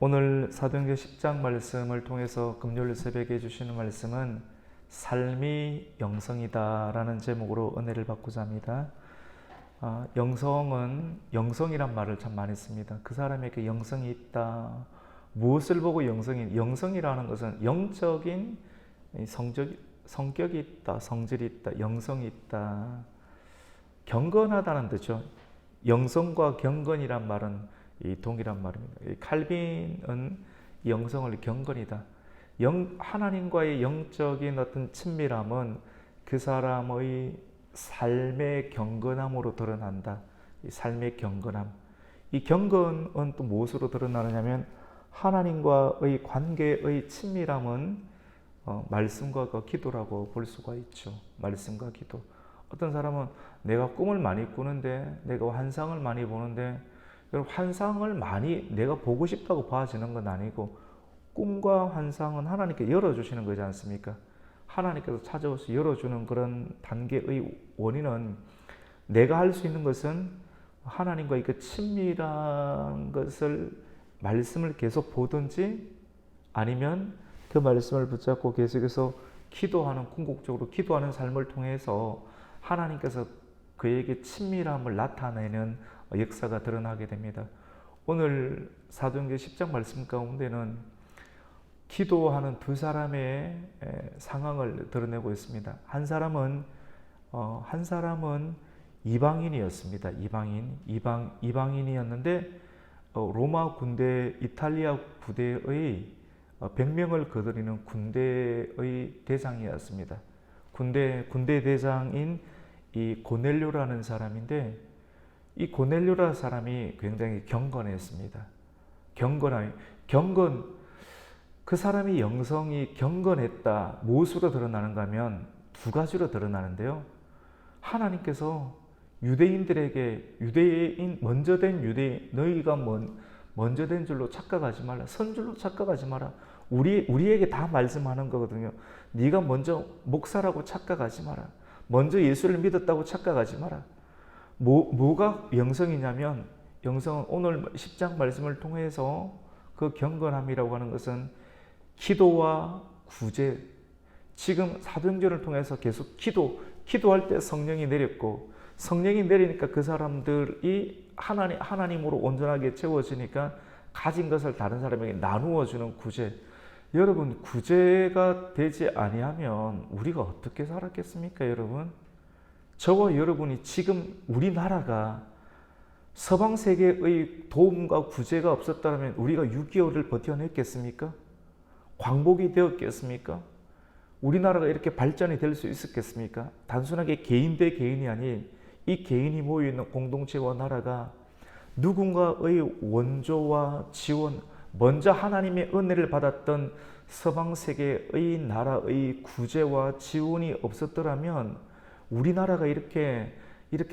오늘 사도행전 10장 말씀을 통해서 금요일 새벽에 주시는 말씀은 삶이 영성이다 라는 제목으로 은혜를 받고자 합니다. 영성이란 말을 참 많이 씁니다. 그 사람에게 영성이 있다. 무엇을 보고 영성이라는 것은 영적인 성격이 있다, 성질이 있다, 영성이 있다. 경건하다는 뜻이죠. 영성과 경건이란 말은 동일한 말입니다. 칼빈은 영성을 경건이다. 하나님과의 영적인 어떤 친밀함은 그 사람의 삶의 경건함으로 드러난다. 이 삶의 경건함. 이 경건은 또 무엇으로 드러나느냐면 하나님과의 관계의 친밀함은 말씀과 기도라고 볼 수가 있죠. 말씀과 기도. 어떤 사람은 내가 꿈을 많이 꾸는데, 내가 환상을 많이 보는데, 여러분 환상을 많이 내가 보고 싶다고 봐지는 건 아니고 꿈과 환상은 하나님께 열어주시는 거지 않습니까? 하나님께서 찾아오서 열어주는 그런 단계의 원인은 내가 할 수 있는 것은 하나님과의 그 친밀한 것을 말씀을 계속 보든지 아니면 그 말씀을 붙잡고 계속해서 궁극적으로 기도하는 삶을 통해서 하나님께서 그에게 친밀함을 나타내는 역사가 드러나게 됩니다. 오늘 사도행전 10장 말씀 가운데는 기도하는 두 사람의 상황을 드러내고 있습니다. 한 사람은 이방인이었습니다. 이방인이었는데 로마 군대, 이탈리아 부대의 100명을 거느리는 군대의 대장이었습니다. 군대 대장인 이 고넬료라는 사람인데, 이 고넬료라는 사람이 굉장히 경건했습니다. 그 사람의 영성이 경건했다. 무엇으로 드러나는가 하면 두 가지로 드러나는데요. 하나님께서 유대인들에게 너희가 먼저 된 줄로 착각하지 말라. 선줄로 착각하지 마라. 우리에게 다 말씀하는 거거든요. 네가 먼저 목사라고 착각하지 마라. 먼저 예수를 믿었다고 착각하지 마라. 뭐가 영성이냐면, 영성은 오늘 10장 말씀을 통해서 그 경건함이라고 하는 것은 기도와 구제. 지금 사도행전을 통해서 계속 기도할 때 성령이 내렸고, 성령이 내리니까 그 사람들이 하나님으로 온전하게 채워지니까 가진 것을 다른 사람에게 나누어 주는 구제. 여러분, 구제가 되지 아니하면 우리가 어떻게 살았겠습니까, 여러분? 저와 여러분이 지금 우리나라가 서방 세계의 도움과 구제가 없었다면 우리가 6.25를 버텨냈겠습니까? 광복이 되었겠습니까? 우리나라가 이렇게 발전이 될 수 있었겠습니까? 단순하게 개인 대 개인이 아닌 이 개인이 모여있는 공동체와 나라가 누군가의 원조와 지원, 먼저 하나님의 은혜를 받았던 서방 세계의 나라의 구제와 지원이 없었더라면 우리나라가 이렇게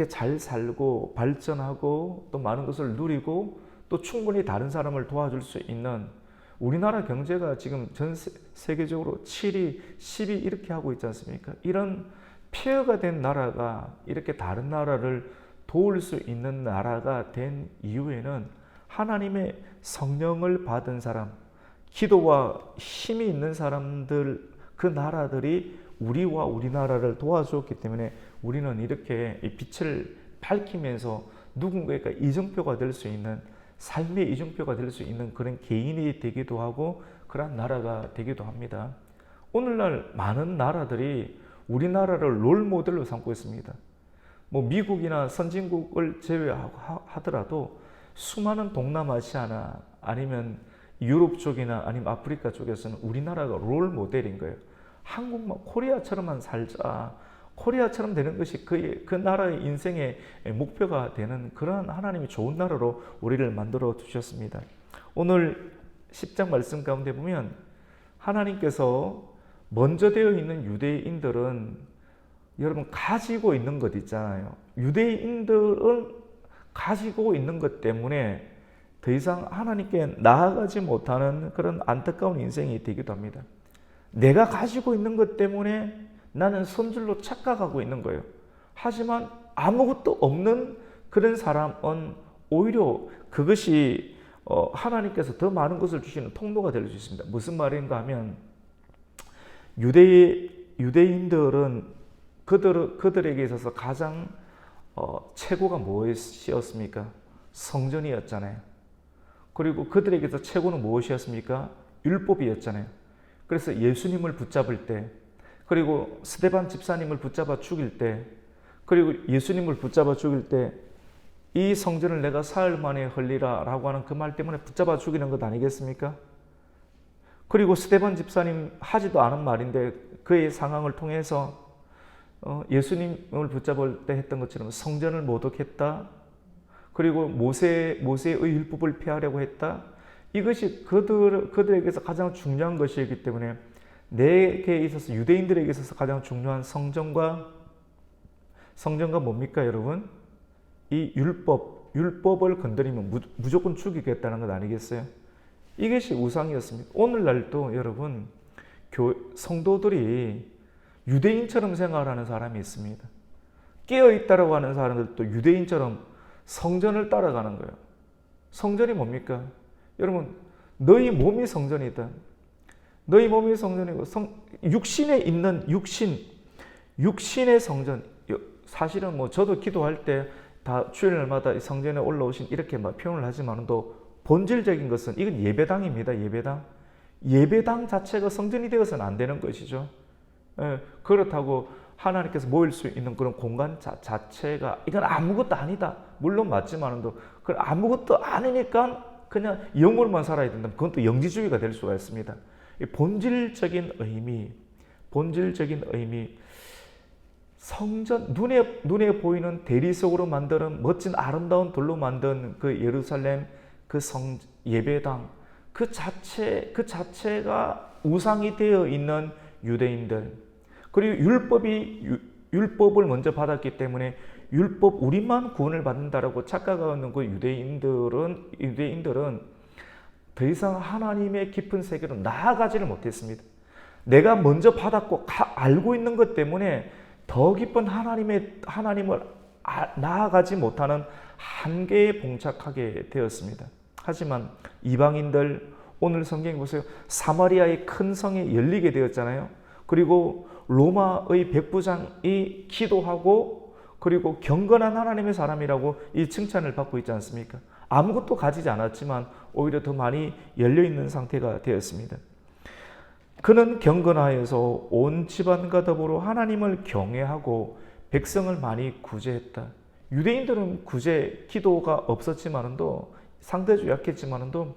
잘 살고 발전하고 또 많은 것을 누리고 또 충분히 다른 사람을 도와줄 수 있는, 우리나라 경제가 지금 전 세계적으로 7위, 10위 이렇게 하고 있지 않습니까? 이런 폐허가 된 나라가 이렇게 다른 나라를 도울 수 있는 나라가 된 이유에는 하나님의 성령을 받은 사람, 기도와 힘이 있는 사람들, 그 나라들이 우리와 우리나라를 도와주었기 때문에 우리는 이렇게 빛을 밝히면서 누군가가 이정표가 될 수 있는, 삶의 이정표가 될 수 있는 그런 개인이 되기도 하고 그런 나라가 되기도 합니다. 오늘날 많은 나라들이 우리나라를 롤모델로 삼고 있습니다. 미국이나 선진국을 제외하더라도 수많은 동남아시아나 아니면 유럽 쪽이나 아니면 아프리카 쪽에서는 우리나라가 롤모델인 거예요. 한국만 코리아처럼만 살자, 코리아처럼 되는 것이 그 나라의 인생의 목표가 되는 그런 하나님이 좋은 나라로 우리를 만들어 주셨습니다. 오늘 10장 말씀 가운데 보면 하나님께서 먼저 되어 있는 유대인들은 여러분 가지고 있는 것 있잖아요. 유대인들은 가지고 있는 것 때문에 더 이상 하나님께 나아가지 못하는 그런 안타까운 인생이 되기도 합니다. 내가 가지고 있는 것 때문에 나는 선줄로 착각하고 있는 거예요. 하지만 아무것도 없는 그런 사람은 오히려 그것이 하나님께서 더 많은 것을 주시는 통로가 될 수 있습니다. 무슨 말인가 하면 유대인들은 그들에게 있어서 가장 최고가 무엇이었습니까? 성전이었잖아요. 그리고 그들에게서 최고는 무엇이었습니까? 율법이었잖아요. 그래서 예수님을 붙잡을 때, 그리고 스데반 집사님을 붙잡아 죽일 때, 그리고 예수님을 붙잡아 죽일 때 이 성전을 내가 사흘 만에 헐리라 라고 하는 그 말 때문에 붙잡아 죽이는 것 아니겠습니까? 그리고 스데반 집사님 하지도 않은 말인데 그의 상황을 통해서 예수님을 붙잡을 때 했던 것처럼 성전을 모독했다. 그리고 모세의 율법을 폐하려고 했다. 이것이 그들에게서 가장 중요한 것이기 때문에 내게 있어서 유대인들에게 있어서 가장 중요한 성전과 뭡니까 여러분? 이 율법을 건드리면 무조건 죽이겠다는 것 아니겠어요? 이것이 우상이었습니다. 오늘날도 여러분 성도들이 유대인처럼 생활하는 사람이 있습니다. 깨어있다라고 하는 사람들도 유대인처럼 성전을 따라가는 거예요. 성전이 뭡니까? 여러분 너희 몸이 성전이다. 너희 몸이 성전이고 육신에 있는 육신의 성전. 사실은 저도 기도할 때 다 주일날마다 성전에 올라오신 이렇게 표현을 하지만도 본질적인 것은 이건 예배당입니다. 예배당 자체가 성전이 되어서는 안 되는 것이죠. 그렇다고 하나님께서 모일 수 있는 그런 공간 자체가 이건 아무것도 아니다. 물론 맞지만도 아무것도 아니니까 그냥 영으로만 살아야 된다면 그건 또 영지주의가 될 수가 있습니다. 본질적인 의미 성전, 눈에 보이는 대리석으로 만드는 멋진 아름다운 돌로 만든 그 예루살렘 그 예배당 그 자체가 우상이 되어 있는 유대인들, 그리고 율법을 먼저 받았기 때문에 우리만 구원을 받는다라고 착각하는 그 유대인들은 더 이상 하나님의 깊은 세계로 나아가지를 못했습니다. 내가 먼저 받았고 알고 있는 것 때문에 더 깊은 하나님을 나아가지 못하는 한계에 봉착하게 되었습니다. 하지만 이방인들, 오늘 성경에 보세요. 사마리아의 큰 성에 열리게 되었잖아요. 그리고 로마의 백부장이 기도하고 그리고 경건한 하나님의 사람이라고 이 칭찬을 받고 있지 않습니까? 아무것도 가지지 않았지만 오히려 더 많이 열려있는 상태가 되었습니다. 그는 경건하여서 온 집안과 더불어 하나님을 경외하고 백성을 많이 구제했다. 유대인들은 기도가 없었지만도 상대적으로 약했지만도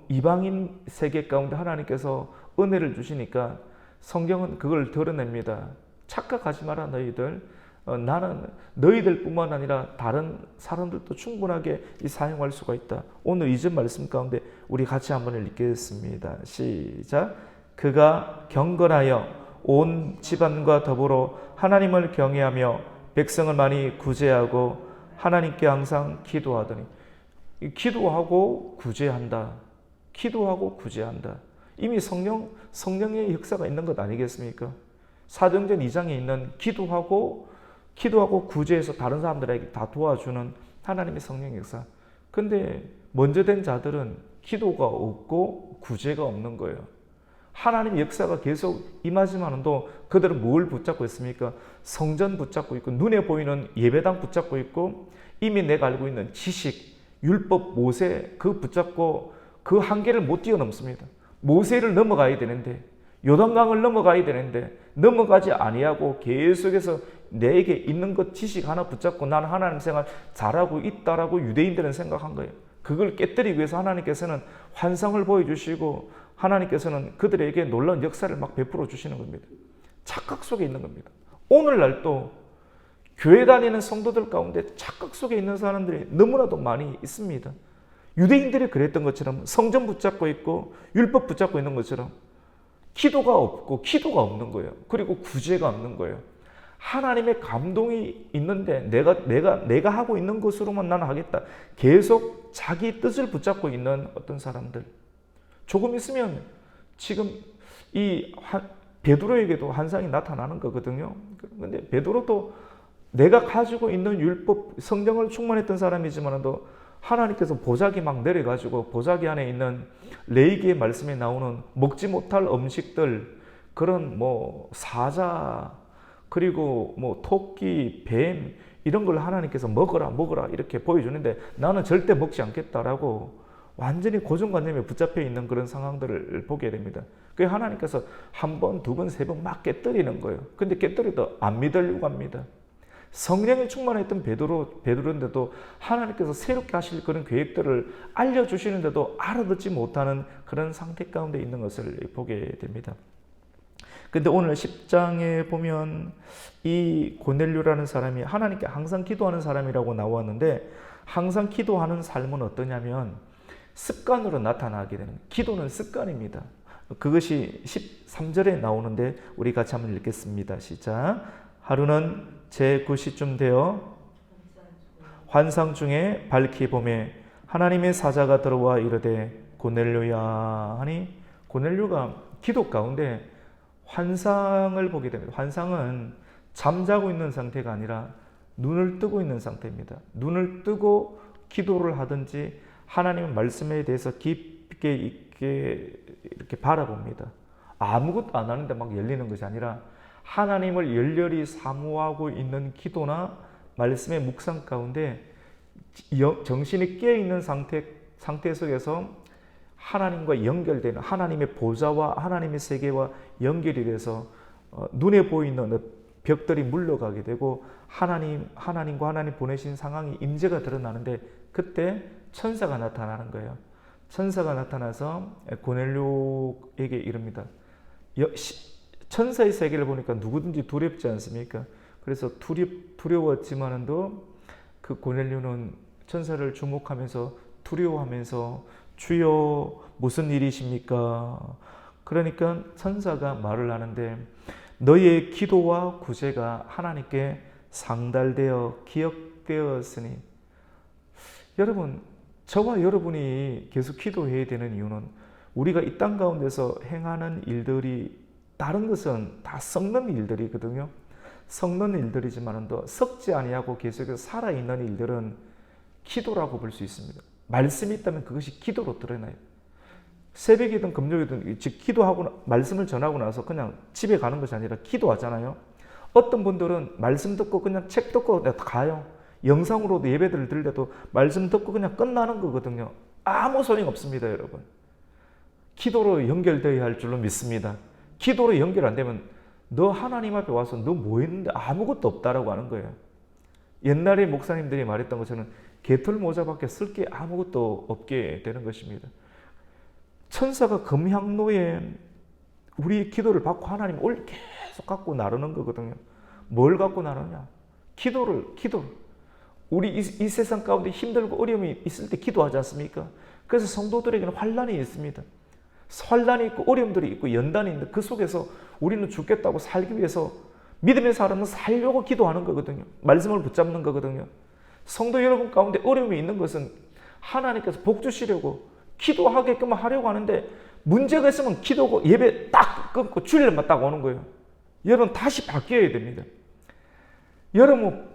이방인 세계 가운데 하나님께서 은혜를 주시니까 성경은 그걸 드러냅니다. 착각하지 마라 너희들. 나는 너희들뿐만 아니라 다른 사람들도 충분하게 사용할 수가 있다. 오늘 이전 말씀 가운데 우리 같이 한번 읽겠습니다. 시작. 그가 경건하여 온 집안과 더불어 하나님을 경외하며 백성을 많이 구제하고 하나님께 항상 기도하더니. 기도하고 구제한다. 이미 성령의 역사가 있는 것 아니겠습니까? 사도행전 2장에 있는 기도하고 구제해서 다른 사람들에게 다 도와주는 하나님의 성령 역사. 근데 먼저 된 자들은 기도가 없고 구제가 없는 거예요. 하나님의 역사가 계속 임하지만도 그들은 뭘 붙잡고 있습니까? 성전 붙잡고 있고 눈에 보이는 예배당 붙잡고 있고 이미 내가 알고 있는 지식, 율법, 모세 그 붙잡고 그 한계를 못 뛰어넘습니다. 모세를 넘어가야 되는데 요단강을 넘어가야 되는데 넘어가지 아니하고 계속해서 내게 있는 것 지식 하나 붙잡고 나는 하나님 생활 잘하고 있다라고 유대인들은 생각한 거예요. 그걸 깨뜨리기 위해서 하나님께서는 환상을 보여주시고 하나님께서는 그들에게 놀라운 역사를 막 베풀어 주시는 겁니다. 착각 속에 있는 겁니다. 오늘날도 교회 다니는 성도들 가운데 착각 속에 있는 사람들이 너무나도 많이 있습니다. 유대인들이 그랬던 것처럼 성전 붙잡고 있고 율법 붙잡고 있는 것처럼 기도가 없는 거예요. 그리고 구제가 없는 거예요. 하나님의 감동이 있는데 내가 하고 있는 것으로만 나는 하겠다. 계속 자기 뜻을 붙잡고 있는 어떤 사람들. 조금 있으면 지금 베드로에게도 환상이 나타나는 거거든요. 근데 베드로도 내가 가지고 있는 율법, 성경을 충만했던 사람이지만도 하나님께서 보자기 막 내려가지고 보자기 안에 있는 레위기의 말씀에 나오는 먹지 못할 음식들, 그런 뭐 사자, 그리고 뭐 토끼, 뱀, 이런 걸 하나님께서 먹어라 이렇게 보여주는데 나는 절대 먹지 않겠다라고 완전히 고정관념에 붙잡혀 있는 그런 상황들을 보게 됩니다. 그래서 하나님께서 한 번, 두 번, 세 번 막 깨뜨리는 거예요. 근데 깨뜨려도 안 믿으려고 합니다. 성령에 충만했던 베드로인데도 하나님께서 새롭게 하실 그런 계획들을 알려주시는데도 알아듣지 못하는 그런 상태 가운데 있는 것을 보게 됩니다. 근데 오늘 10장에 보면 이 고넬료라는 사람이 하나님께 항상 기도하는 사람이라고 나왔는데, 항상 기도하는 삶은 어떠냐면 습관으로 나타나게 되는, 기도는 습관입니다. 그것이 13절에 나오는데 우리 같이 한번 읽겠습니다. 시작. 하루는 제 9시쯤 되어 환상 중에 밝히 보매 하나님의 사자가 들어와 이르되 고넬료야 하니, 고넬료가 기도 가운데 환상을 보게 됩니다. 환상은 잠자고 있는 상태가 아니라 눈을 뜨고 있는 상태입니다. 눈을 뜨고 기도를 하든지 하나님의 말씀에 대해서 깊게 있게 이렇게 바라봅니다. 아무것도 안 하는데 막 열리는 것이 아니라 하나님을 열렬히 사모하고 있는 기도나 말씀의 묵상 가운데 정신이 깨어있는 상태 속에서 하나님과 연결되는, 하나님의 보좌와 하나님의 세계와 연결이 돼서 눈에 보이는 벽들이 물러가게 되고 하나님과 하나님 보내신 상황이 임재가 드러나는데, 그때 천사가 나타나는 거예요. 천사가 나타나서 고넬료에게 이릅니다. 천사의 세계를 보니까 누구든지 두렵지 않습니까? 그래서 두려웠지만도 그 고넬료는 천사를 주목하면서 두려워하면서 주여 무슨 일이십니까? 그러니까 천사가 말을 하는데 너의 기도와 구제가 하나님께 상달되어 기억되었으니, 여러분, 저와 여러분이 계속 기도해야 되는 이유는 우리가 이 땅 가운데서 행하는 일들이 다른 것은 다 썩는 일들이거든요. 썩는 일들이지만도 썩지 아니하고 계속해서 살아있는 일들은 기도라고 볼 수 있습니다. 말씀이 있다면 그것이 기도로 드러나요. 새벽이든 금요일이든 즉 기도하고 말씀을 전하고 나서 그냥 집에 가는 것이 아니라 기도하잖아요. 어떤 분들은 말씀 듣고 그냥 책 듣고 가요. 영상으로도 예배들을 들려도 말씀 듣고 그냥 끝나는 거거든요. 아무 소용 없습니다, 여러분. 기도로 연결되어야 할 줄로 믿습니다. 기도로 연결 안 되면 너 하나님 앞에 와서 너 뭐 했는데 아무것도 없다라고 하는 거예요. 옛날에 목사님들이 말했던 것처럼 개털 모자밖에 쓸 게 아무것도 없게 되는 것입니다. 천사가 금향로에 우리 기도를 받고 하나님 올 계속 갖고 나르는 거거든요. 뭘 갖고 나르냐? 기도를. 우리 이 세상 가운데 힘들고 어려움이 있을 때 기도하지 않습니까? 그래서 성도들에게는 환난이 있습니다. 환난이 있고 어려움들이 있고 연단이 있는데 그 속에서 우리는 죽겠다고 살기 위해서 믿음의 사람은 살려고 기도하는 거거든요. 말씀을 붙잡는 거거든요. 성도 여러분 가운데 어려움이 있는 것은 하나님께서 복 주시려고 기도하게끔 하려고 하는데, 문제가 있으면 기도고 예배 딱 끊고 주일만 딱 오는 거예요. 여러분 다시 바뀌어야 됩니다. 여러분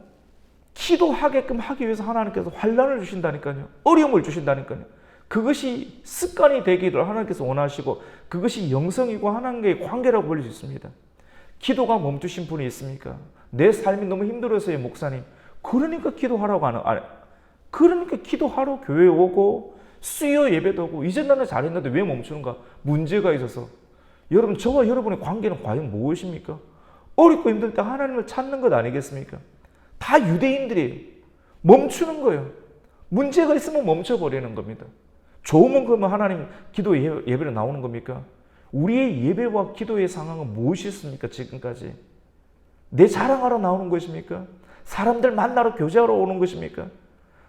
기도하게끔 하기 위해서 하나님께서 환난을 주신다니까요. 어려움을 주신다니까요. 그것이 습관이 되기를 하나님께서 원하시고 그것이 영성이고 하나님과의 관계라고 볼 수 있습니다. 기도가 멈추신 분이 있습니까? 내 삶이 너무 힘들어서요, 목사님. 그러니까 기도하라고 그러니까 기도하러 교회에 오고 수요 예배도 오고 이제 나는 잘했는데 왜 멈추는가? 문제가 있어서. 여러분, 저와 여러분의 관계는 과연 무엇입니까? 어렵고 힘들 때 하나님을 찾는 것 아니겠습니까? 다 유대인들이에요. 멈추는 거예요. 문제가 있으면 멈춰버리는 겁니다. 좋으면 그러면 하나님 기도 예배로 나오는 겁니까? 우리의 예배와 기도의 상황은 무엇이 있습니까? 지금까지 내 자랑하러 나오는 것입니까? 사람들 만나러 교제하러 오는 것입니까?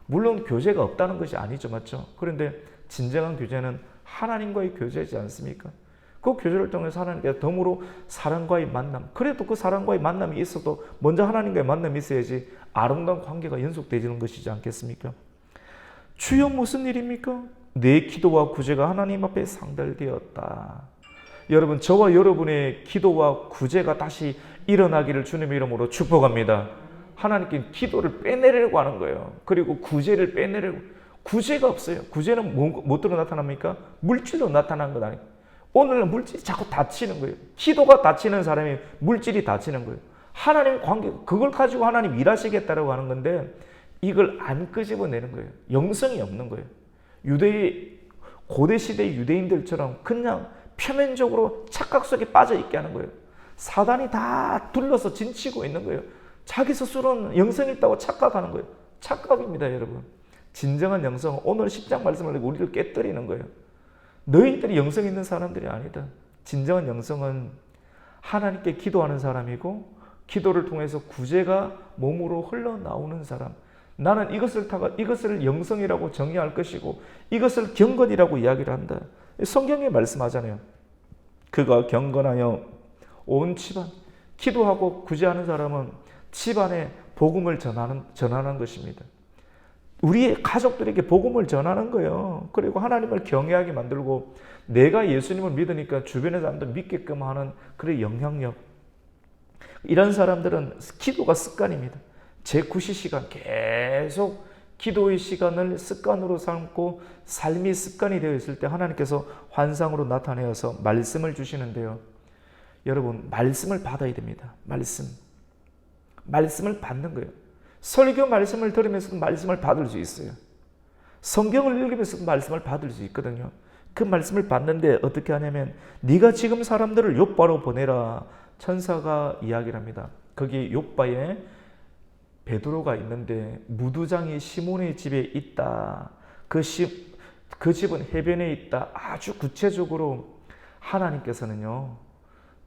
물론 교제가 없다는 것이 아니죠, 맞죠? 그런데 진정한 교제는 하나님과의 교제이지 않습니까? 그 교제를 통해서 하나님께서 덤으로 사랑과의 만남, 그래도 그 사랑과의 만남이 있어도 먼저 하나님과의 만남이 있어야지 아름다운 관계가 연속되지는 것이지 않겠습니까? 주여 무슨 일입니까? 내 기도와 구제가 하나님 앞에 상달되었다. 여러분, 저와 여러분의 기도와 구제가 다시 일어나기를 주님의 이름으로 축복합니다. 하나님께 기도를 빼내려고 하는 거예요. 그리고 구제를 빼내려고. 구제가 없어요. 구제는 뭐로 나타납니까? 물질로 나타나는 것 아니에요. 오늘은 물질이 자꾸 다치는 거예요. 기도가 다치는 사람이 물질이 다치는 거예요. 하나님 관계, 그걸 가지고 하나님 일하시겠다라고 하는 건데 이걸 안 끄집어내는 거예요. 영성이 없는 거예요. 고대 시대 유대인들처럼 그냥 표면적으로 착각 속에 빠져 있게 하는 거예요. 사단이 다 둘러서 진치고 있는 거예요. 자기 스스로는 영성이 있다고 착각하는 거예요. 착각입니다, 여러분. 진정한 영성은 오늘 10장 말씀을 우리를 깨뜨리는 거예요. 너희들이 영성 있는 사람들이 아니다. 진정한 영성은 하나님께 기도하는 사람이고 기도를 통해서 구제가 몸으로 흘러나오는 사람. 나는 이것을 영성이라고 정의할 것이고 이것을 경건이라고 이야기를 한다. 성경에 말씀하잖아요. 그가 경건하여 온 집안, 기도하고 구제하는 사람은 집안에 복음을 전하는 것입니다. 우리의 가족들에게 복음을 전하는 거예요. 그리고 하나님을 경외하게 만들고 내가 예수님을 믿으니까 주변의 사람도 믿게끔 하는 그런 영향력. 이런 사람들은 기도가 습관입니다. 제9시 시간 계속 기도의 시간을 습관으로 삼고 삶이 습관이 되어 있을 때 하나님께서 환상으로 나타내어서 말씀을 주시는데요. 여러분, 말씀을 받아야 됩니다. 말씀을 받는 거예요. 설교 말씀을 들으면서도 말씀을 받을 수 있어요. 성경을 읽으면서도 말씀을 받을 수 있거든요. 그 말씀을 받는데 어떻게 하냐면 네가 지금 사람들을 욥바로 보내라. 천사가 이야기를 합니다. 거기 욥바에 베드로가 있는데 무두장이 시몬의 집에 있다. 그 집은 해변에 있다. 아주 구체적으로 하나님께서는요.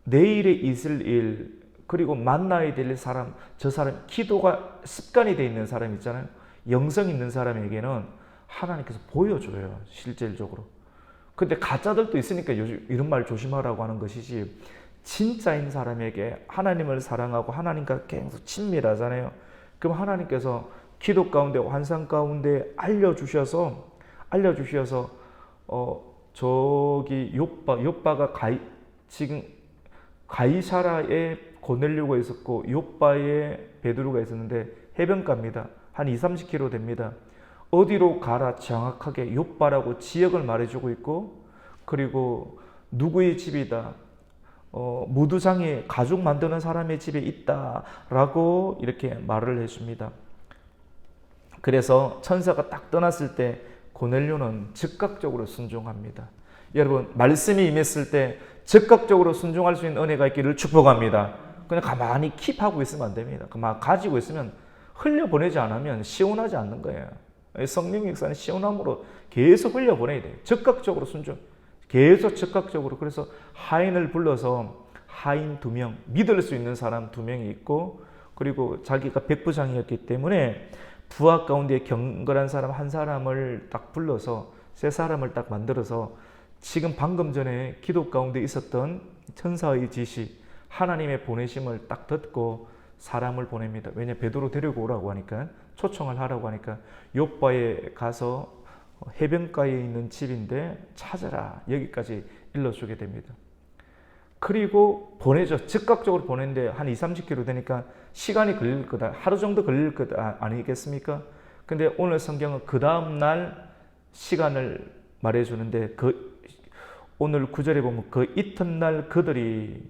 내일에 있을 일 그리고 만나야 될 사람, 저 사람 기도가 습관이 되어 있는 사람 있잖아요. 영성 있는 사람에게는 하나님께서 보여줘요. 실질적으로. 근데 가짜들도 있으니까 이런 말 조심하라고 하는 것이지 진짜인 사람에게 하나님을 사랑하고 하나님과 계속 친밀하잖아요. 그럼 하나님께서 기도 가운데 환상 가운데 알려주셔서 저기 욥바가 지금 가이사라에 고넬료가 있었고 욥바에 베드로가 있었는데 해변가입니다. 한 20-30km 됩니다. 어디로 가라 정확하게 욥바라고 지역을 말해주고 있고 그리고 누구의 집이다. 무두장에 가죽 만드는 사람의 집에 있다라고 이렇게 말을 해줍니다. 그래서 천사가 딱 떠났을 때 고넬료는 즉각적으로 순종합니다. 여러분, 말씀이 임했을 때 즉각적으로 순종할 수 있는 은혜가 있기를 축복합니다. 그냥 가만히 킵하고 있으면 안 됩니다. 가만히 가지고 있으면 흘려보내지 않으면 시원하지 않는 거예요. 성령의 역사는 시원함으로 계속 흘려보내야 돼요. 즉각적으로 순종. 계속 즉각적으로. 그래서 하인을 불러서 하인 2명, 믿을 수 있는 사람 2명이 있고 그리고 자기가 백부장이었기 때문에 부하 가운데 경건한 사람 한 사람을 딱 불러서 세 사람을 딱 만들어서 지금 방금 전에 기도 가운데 있었던 천사의 지시, 하나님의 보내심을 딱 듣고 사람을 보냅니다. 왜냐 베드로 데리고 오라고 하니까 초청을 하라고 하니까 욥바에 가서 해변가에 있는 집인데 찾아라. 여기까지 일러주게 됩니다. 그리고 보내죠. 즉각적으로 보냈는데 한 20-30km 되니까 시간이 걸릴 거다. 하루 정도 걸릴 것 아니겠습니까? 근데 오늘 성경은 그 다음날 시간을 말해주는데 오늘 9절에 보면 그 이튿날 그들이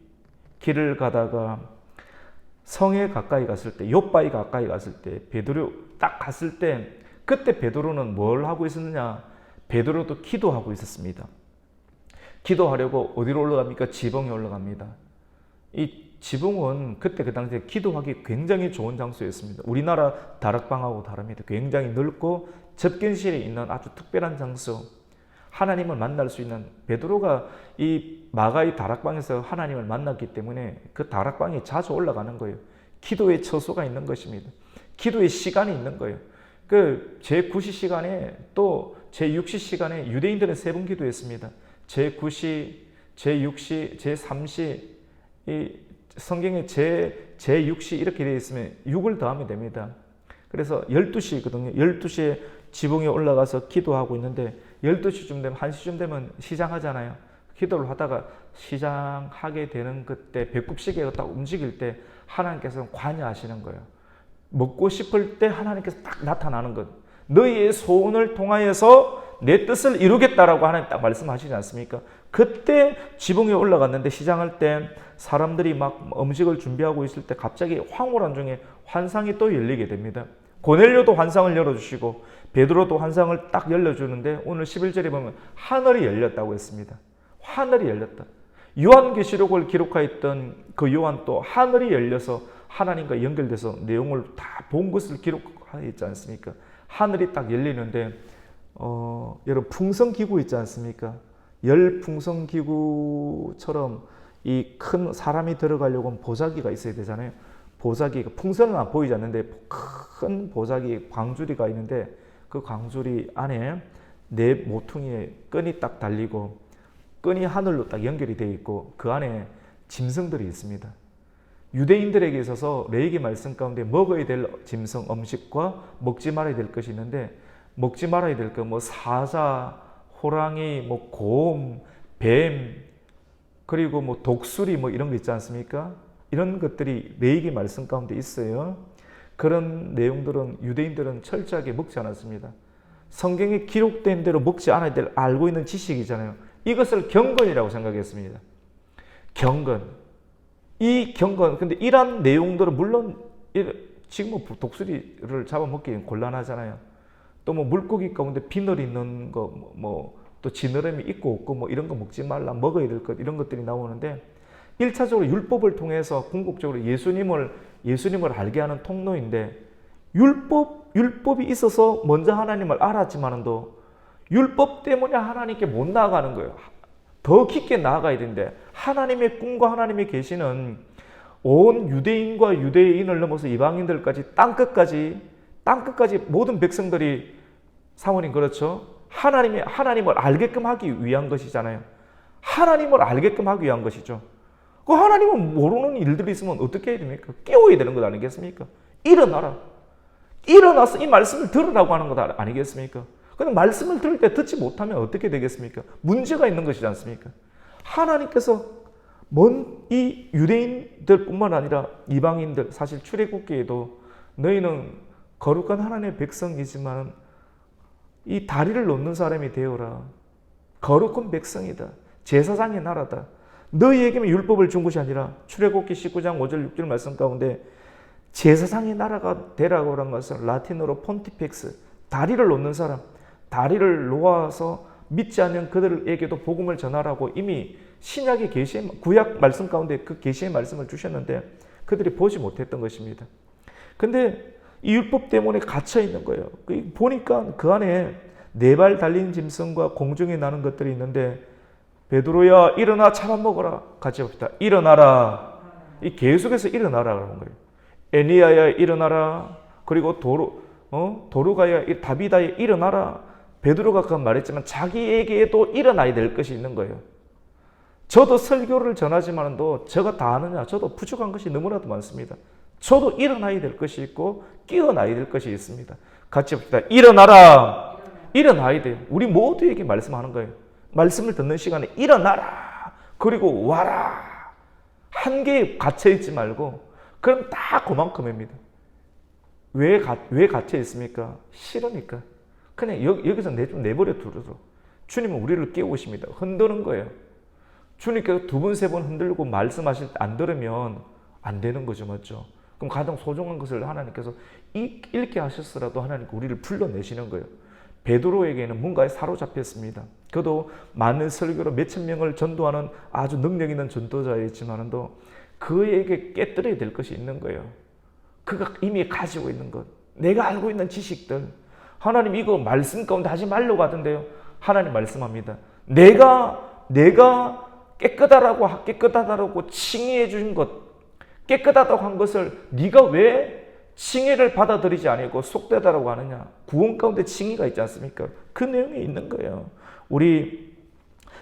길을 가다가 성에 가까이 갔을 때 욥바에 가까이 갔을 때 베드로 딱 갔을 때 그때 베드로는 뭘 하고 있었느냐? 베드로도 기도하고 있었습니다. 기도하려고 어디로 올라갑니까? 지붕에 올라갑니다. 이 지붕은 그때 그 당시에 기도하기 굉장히 좋은 장소였습니다. 우리나라 다락방하고 다릅니다. 굉장히 넓고 접견실에 있는 아주 특별한 장소. 하나님을 만날 수 있는 베드로가 이 마가의 다락방에서 하나님을 만났기 때문에 그 다락방에 자주 올라가는 거예요. 기도의 처소가 있는 것입니다. 기도의 시간이 있는 거예요. 그 제9시 시간에 또 제6시 시간에 유대인들은 3번 기도했습니다. 제9시, 제6시, 제3시, 이 성경에 제6시 이렇게 되어 있으면 6을 더하면 됩니다. 그래서 12시거든요. 12시에 지붕에 올라가서 기도하고 있는데 12시쯤 되면 1시쯤 되면 시장하잖아요. 기도를 하다가 시장하게 되는 그때 배꼽시계가 딱 움직일 때 하나님께서는 관여하시는 거예요. 먹고 싶을 때 하나님께서 딱 나타나는 것. 너희의 소원을 통하여서 내 뜻을 이루겠다라고 하나님 딱 말씀하시지 않습니까? 그때 지붕에 올라갔는데 시장할 때 사람들이 막 음식을 준비하고 있을 때 갑자기 황홀한 중에 환상이 또 열리게 됩니다. 고넬료도 환상을 열어주시고 베드로도 환상을 딱 열려주는데 오늘 11절에 보면 하늘이 열렸다고 했습니다. 하늘이 열렸다. 요한계시록을 기록하였던 그 요한도 하늘이 열려서 하나님과 연결돼서 내용을 다 본 것을 기록하였지 않습니까? 하늘이 딱 열리는데 여러분 풍성기구 있지 않습니까? 열풍성기구처럼 이 큰 사람이 들어가려고 하면 보자기가 있어야 되잖아요. 보자기가 풍선은 안 보이지 않는데 큰 보자기 광주리가 있는데 그 광주리 안에 네 모퉁이에 끈이 딱 달리고 끈이 하늘로 딱 연결이 되어 있고 그 안에 짐승들이 있습니다. 유대인들에게 있어서 레위기 말씀 가운데 먹어야 될 짐승 음식과 먹지 말아야 될 것이 있는데 먹지 말아야 될 것 뭐 사자, 호랑이, 뭐 곰, 뱀, 그리고 뭐 독수리 뭐 이런 거 있지 않습니까? 이런 것들이 레위기 말씀 가운데 있어요. 그런 내용들은 유대인들은 철저하게 먹지 않았습니다. 성경에 기록된 대로 먹지 않아야 될 알고 있는 지식이잖아요. 이것을 경건이라고 생각했습니다. 경건. 이 경건, 근데 이런 내용들은 물론 지금 뭐 독수리를 잡아먹기 곤란하잖아요. 또 뭐 물고기 가운데 비늘 있는 거, 뭐 또 지느러미 있고 없고 뭐 이런 거 먹지 말라, 먹어야 될 것, 이런 것들이 나오는데 1차적으로 율법을 통해서 궁극적으로 예수님을 알게 하는 통로인데 율법이 있어서 먼저 하나님을 알았지만도 율법 때문에 하나님께 못 나아가는 거예요. 더 깊게 나아가야 되는데 하나님의 꿈과 하나님의 계시는 온 유대인과 유대인을 넘어서 이방인들까지 땅끝까지 모든 백성들이 사모님 그렇죠? 하나님을 알게끔 하기 위한 것이잖아요. 하나님을 알게끔 하기 위한 것이죠. 그 하나님을 모르는 일들이 있으면 어떻게 해야 됩니까? 깨워야 되는 것 아니겠습니까? 일어나서 이 말씀을 들으라고 하는 것 아니겠습니까? 근데 말씀을 들을 때 듣지 못하면 어떻게 되겠습니까? 문제가 있는 것이지 않습니까? 하나님께서 이 유대인들뿐만 아니라 이방인들, 사실 출애굽기에도 너희는 거룩한 하나님의 백성이지만 이 다리를 놓는 사람이 되어라. 거룩한 백성이다. 제사장의 나라다. 너희에게만 율법을 준 것이 아니라 출애굽기 19장 5절 6절 말씀 가운데 제사장의 나라가 되라고 하는 것은 라틴어로 폰티펙스, 다리를 놓는 사람, 다리를 놓아서 믿지 않는 그들에게도 복음을 전하라고 이미 신약의 구약 말씀 가운데 그 계시의 말씀을 주셨는데 그들이 보지 못했던 것입니다. 근데 이 율법 때문에 갇혀 있는 거예요. 보니까 그 안에 네 발 달린 짐승과 공중에 나는 것들이 있는데 베드로야 일어나 잡아먹어라. 같이 봅시다. 일어나라. 이 계속해서 일어나라라는 거예요. 애니야야 일어나라. 그리고 도루가야 다비다야 일어나라. 베드로가 그건 말했지만 자기에게도 일어나야 될 것이 있는 거예요. 저도 설교를 전하지만도 제가 다 아느냐? 저도 부족한 것이 너무나도 많습니다. 저도 일어나야 될 것이 있고 깨어나야 될 것이 있습니다. 같이 봅시다. 일어나라. 일어나야 돼요. 우리 모두에게 말씀하는 거예요. 말씀을 듣는 시간에 일어나라. 그리고 와라. 한계에 갇혀 있지 말고 그럼 다 그만큼입니다. 왜 갇혀 있습니까? 싫으니까. 그냥 여기서 좀 내버려 두도록. 주님은 우리를 깨우십니다. 흔드는 거예요. 주님께서 두 번, 세 번 흔들고 말씀하실 때 안 들으면 안 되는 거죠. 맞죠? 그럼 가장 소중한 것을 하나님께서 잃게 하셨으라도 하나님께 우리를 불러내시는 거예요. 베드로에게는 뭔가에 사로잡혔습니다. 그도 많은 설교로 몇천 명을 전도하는 아주 능력 있는 전도자였지만도 그에게 깨뜨려야 될 것이 있는 거예요. 그가 이미 가지고 있는 것, 내가 알고 있는 지식들. 하나님 이거 말씀 가운데 하지 말라고 하던데요. 하나님 말씀합니다. 내가 깨끗하다고 칭의해 준 것, 깨끗하다고 한 것을 네가 왜 칭의를 받아들이지 않고 속되다라고 하느냐. 구원 가운데 칭의가 있지 않습니까? 그 내용이 있는 거예요. 우리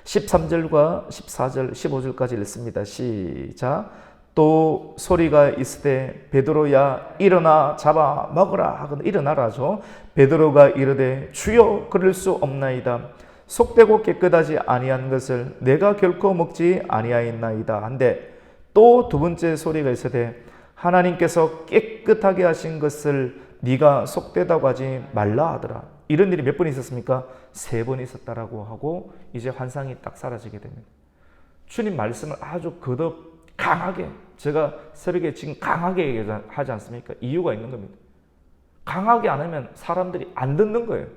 13절과 14절, 15절까지 읽습니다. 시작. 또 소리가 있으되 베드로야 일어나 잡아 먹으라 하거든. 일어나라죠. 베드로가 이르되 주여 그럴 수 없나이다. 속되고 깨끗하지 아니한 것을 내가 결코 먹지 아니하였나이다 한데 또 두 번째 소리가 있으되 하나님께서 깨끗하게 하신 것을 네가 속되다고 하지 말라 하더라. 이런 일이 몇 번 있었습니까? 3번 있었다라고 하고 이제 환상이 딱 사라지게 됩니다. 주님 말씀을 아주 거듭 강하게, 제가 새벽에 지금 강하게 하지 않습니까? 이유가 있는 겁니다. 강하게 안 하면 사람들이 안 듣는 거예요.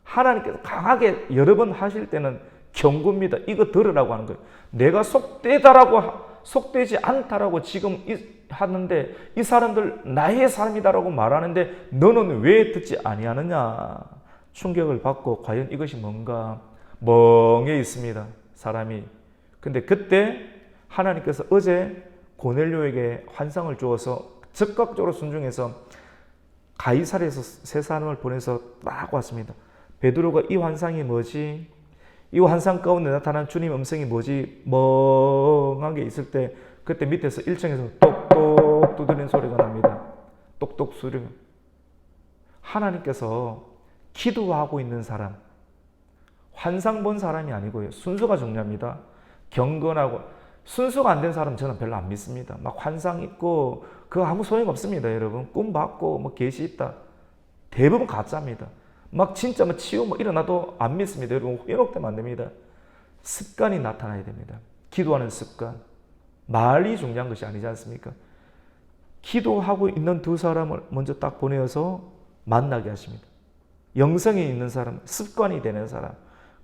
하나님께서 강하게 여러 번 하실 때는 경고입니다. 이거 들으라고 하는 거예요. 내가 속되지 않다라고 지금 하는데 이 사람들 나의 사람이다라고 말하는데 너는 왜 듣지 아니하느냐. 충격을 받고 과연 이것이 뭔가 멍해 있습니다. 사람이. 근데 그때 하나님께서 어제 고넬료에게 환상을 주어서 즉각적으로 순종해서 가이사랴에서 세 사람을 보내서 딱 왔습니다. 베드로가 이 환상이 뭐지? 이 환상 가운데 나타난 주님 음성이 뭐지? 멍하게 있을 때 그때 밑에서 1층에서 똑똑 두드리는 소리가 납니다. 똑똑 소리가. 하나님께서 기도하고 있는 사람, 환상 본 사람이 아니고요. 순수가 중요합니다. 경건하고 순수가 안 된 사람 저는 별로 안 믿습니다. 막 환상 있고 그거 아무 소용 없습니다, 여러분. 꿈 봤고 뭐 계시 있다. 대부분 가짜입니다. 막 진짜 뭐 치유 뭐 일어나도 안 믿습니다. 여러분 회복되면 안 됩니다. 습관이 나타나야 됩니다. 기도하는 습관. 말이 중요한 것이 아니지 않습니까? 기도하고 있는 두 사람을 먼저 딱 보내어서 만나게 하십니다. 영성이 있는 사람, 습관이 되는 사람.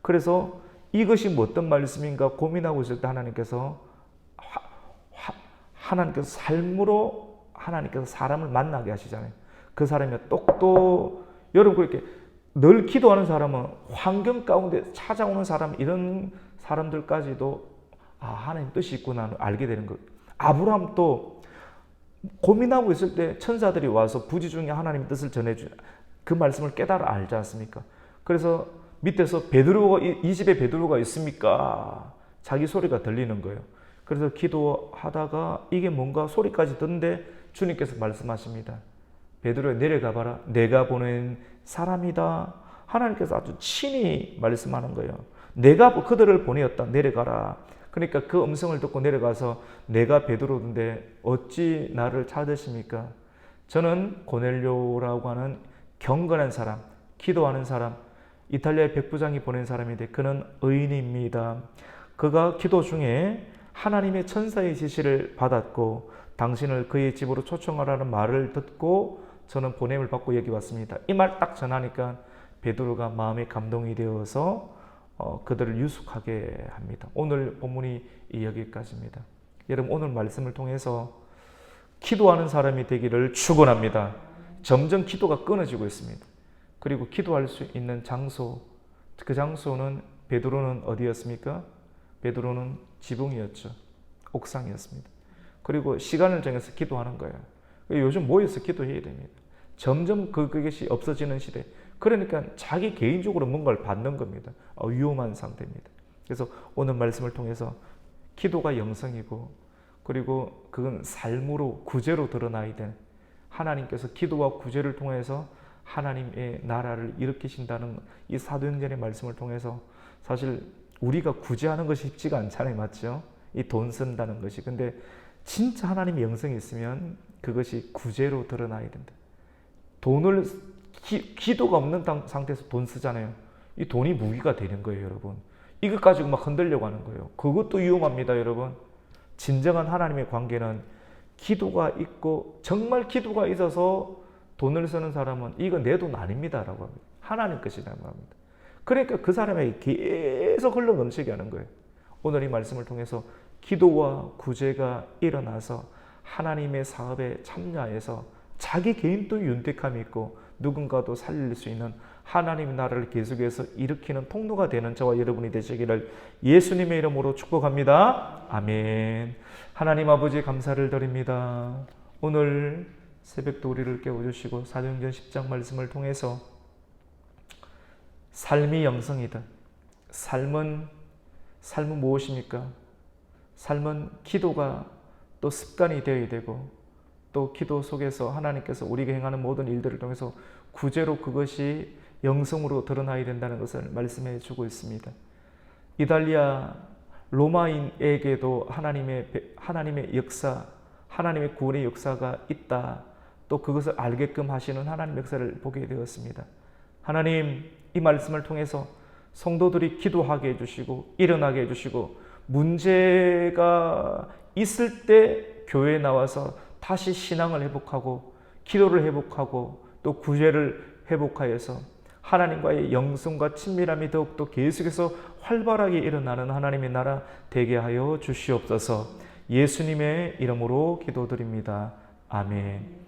그래서 이것이 뭐 어떤 말씀인가 고민하고 있을 때 하나님께서 삶으로 하나님께서 사람을 만나게 하시잖아요. 그 사람이 똑똑, 여러분 그렇게 늘 기도하는 사람은 환경 가운데 찾아오는 사람, 이런 사람들까지도 하나님 뜻이 있구나 알게 되는 거예요. 아브라함도 고민하고 있을 때 천사들이 와서 부지 중에 하나님의 뜻을 전해주, 그 말씀을 깨달아 알지 않습니까? 그래서 밑에서 베드로가, 이 집에 베드로가 있습니까? 자기 소리가 들리는 거예요. 그래서 기도하다가 이게 뭔가 소리까지 듣는데 주님께서 말씀하십니다. 베드로야 내려가 봐라. 내가 보낸 사람이다. 하나님께서 아주 친히 말씀하는 거예요. 내가 그들을 보내었다. 내려가라. 그러니까 그 음성을 듣고 내려가서 내가 베드로인데 어찌 나를 찾으십니까? 저는 고넬료라고 하는 경건한 사람, 기도하는 사람, 이탈리아의 백부장이 보낸 사람인데 그는 의인입니다. 그가 기도 중에 하나님의 천사의 지시를 받았고 당신을 그의 집으로 초청하라는 말을 듣고 저는 보냄을 받고 여기 왔습니다. 이 말 딱 전하니까 베드로가 마음에 감동이 되어서 그들을 유숙하게 합니다. 오늘 본문이 여기까지입니다. 여러분 오늘 말씀을 통해서 기도하는 사람이 되기를 축원합니다. 점점 기도가 끊어지고 있습니다. 그리고 기도할 수 있는 장소, 그 장소는 베드로는 어디였습니까? 베드로는 지붕이었죠. 옥상이었습니다. 그리고 시간을 정해서 기도하는 거예요. 요즘 모여서 기도해야 됩니다. 점점 그것이 없어지는 시대. 그러니까 자기 개인적으로 뭔가를 받는 겁니다. 위험한 상태입니다. 그래서 오늘 말씀을 통해서 기도가 영성이고 그리고 그건 삶으로 구제로 드러나야 되는, 하나님께서 기도와 구제를 통해서 하나님의 나라를 일으키신다는 이 사도행전의 말씀을 통해서 사실 우리가 구제하는 것이 쉽지가 않잖아요. 맞죠? 이 돈 쓴다는 것이. 근데 진짜 하나님의 영성이 있으면 그것이 구제로 드러나야 된다. 돈을 기도가 없는 상태에서 돈 쓰잖아요. 이 돈이 무기가 되는 거예요, 여러분. 이것 가지고 막 흔들려고 하는 거예요. 그것도 위험합니다, 여러분. 진정한 하나님의 관계는 기도가 있고 정말 기도가 있어서 돈을 쓰는 사람은 이거 내 돈 아닙니다라고 합니다. 하나님 것이라고 합니다. 그러니까 그 사람에게 계속 흘러 넘치게 하는 거예요. 오늘 이 말씀을 통해서 기도와 구제가 일어나서 하나님의 사업에 참여해서 자기 개인도 윤택함이 있고 누군가도 살릴 수 있는 하나님의 나라를 계속해서 일으키는 통로가 되는 저와 여러분이 되시기를 예수님의 이름으로 축복합니다. 아멘. 하나님 아버지 감사를 드립니다. 오늘 새벽도 우리를 깨워주시고 사도행전 10장 말씀을 통해서 삶이 영성이다. 삶은 무엇입니까? 삶은 기도가 또 습관이 되어야 되고 또 기도 속에서 하나님께서 우리가 행하는 모든 일들을 통해서 구제로 그것이 영성으로 드러나야 된다는 것을 말씀해 주고 있습니다. 이탈리아 로마인에게도 하나님의 역사, 하나님의 구원의 역사가 있다. 또 그것을 알게끔 하시는 하나님의 역사를 보게 되었습니다. 하나님, 이 말씀을 통해서 성도들이 기도하게 해주시고 일어나게 해주시고 문제가 있을 때 교회에 나와서 다시 신앙을 회복하고 기도를 회복하고 또 구제를 회복하여서 하나님과의 영성과 친밀함이 더욱더 계속해서 활발하게 일어나는 하나님의 나라 되게 하여 주시옵소서. 예수님의 이름으로 기도드립니다. 아멘.